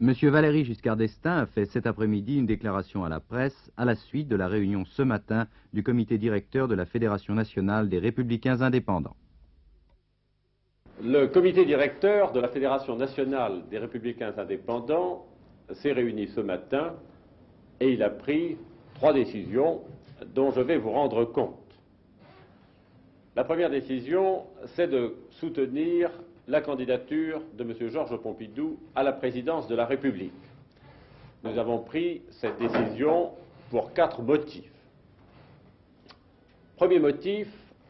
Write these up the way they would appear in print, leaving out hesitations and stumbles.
Monsieur Valéry Giscard d'Estaing a fait cet après-midi une déclaration à la presse à la suite de la réunion ce matin du comité directeur de la Fédération nationale des Républicains indépendants. Le comité directeur de la Fédération nationale des Républicains indépendants s'est réuni ce matin et il a pris 3 décisions dont je vais vous rendre compte. La première décision, c'est de soutenir la candidature de M. Georges Pompidou à la présidence de la République. Nous avons pris cette décision pour 4 motifs. Premier motif,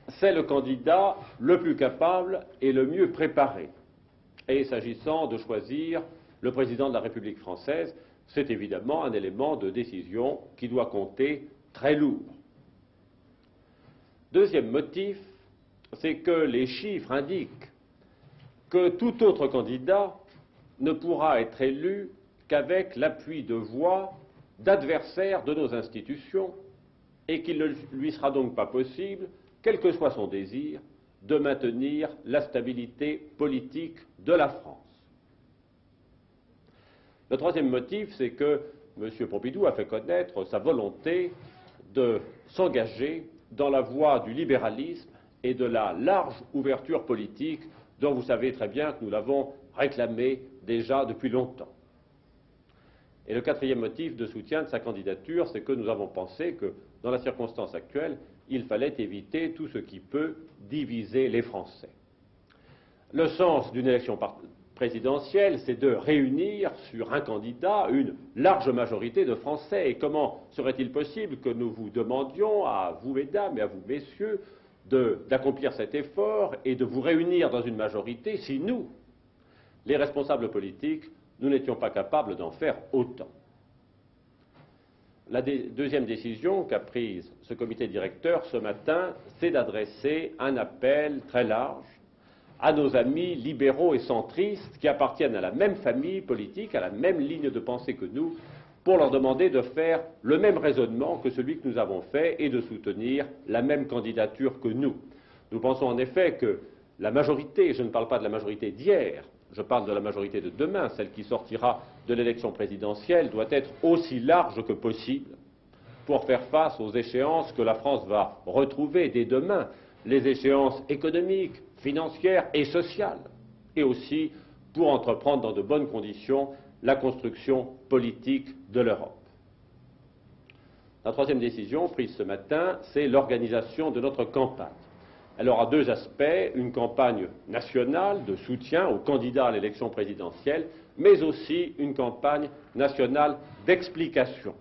c'est le candidat le plus capable et le mieux préparé. Et s'agissant de choisir le président de la République française, c'est évidemment un élément de décision qui doit compter très lourd. Deuxième motif, c'est que les chiffres indiquent que tout autre candidat ne pourra être élu qu'avec l'appui de voix d'adversaires de nos institutions et qu'il ne lui sera donc pas possible, quel que soit son désir, de maintenir la stabilité politique de la France. Le troisième motif, c'est que M. Pompidou a fait connaître sa volonté de s'engager dans la voie du libéralisme et de la large ouverture politique dont vous savez très bien que nous l'avons réclamé déjà depuis longtemps. Et le quatrième motif de soutien de sa candidature, c'est que nous avons pensé que, dans la circonstance actuelle, il fallait éviter tout ce qui peut diviser les Français. Le sens d'une élection présidentielle, c'est de réunir sur un candidat une large majorité de Français. Et comment serait-il possible que nous vous demandions, à vous mesdames et à vous messieurs, d'accomplir cet effort et de vous réunir dans une majorité si nous, les responsables politiques, nous n'étions pas capables d'en faire autant. La deuxième décision qu'a prise ce comité directeur ce matin, c'est d'adresser un appel très large à nos amis libéraux et centristes qui appartiennent à la même famille politique, à la même ligne de pensée que nous, pour leur demander de faire le même raisonnement que celui que nous avons fait et de soutenir la même candidature que nous. Nous pensons en effet que la majorité, je ne parle pas de la majorité d'hier, je parle de la majorité de demain, celle qui sortira de l'élection présidentielle, doit être aussi large que possible pour faire face aux échéances que la France va retrouver dès demain, les échéances économiques, financières et sociales, et aussi pour entreprendre dans de bonnes conditions la construction politique de l'Europe. La troisième décision prise ce matin, c'est l'organisation de notre campagne. Elle aura 2 aspects, une campagne nationale de soutien aux candidats à l'élection présidentielle, mais aussi une campagne nationale d'explication.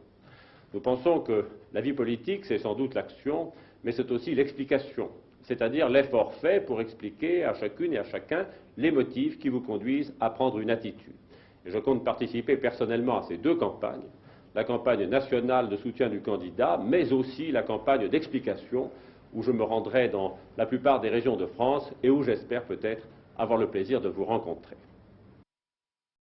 Nous pensons que la vie politique, c'est sans doute l'action, mais c'est aussi l'explication, c'est-à-dire l'effort fait pour expliquer à chacune et à chacun les motifs qui vous conduisent à prendre une attitude. Et je compte participer personnellement à ces 2 campagnes, la campagne nationale de soutien du candidat, mais aussi la campagne d'explication, où je me rendrai dans la plupart des régions de France et où j'espère peut-être avoir le plaisir de vous rencontrer.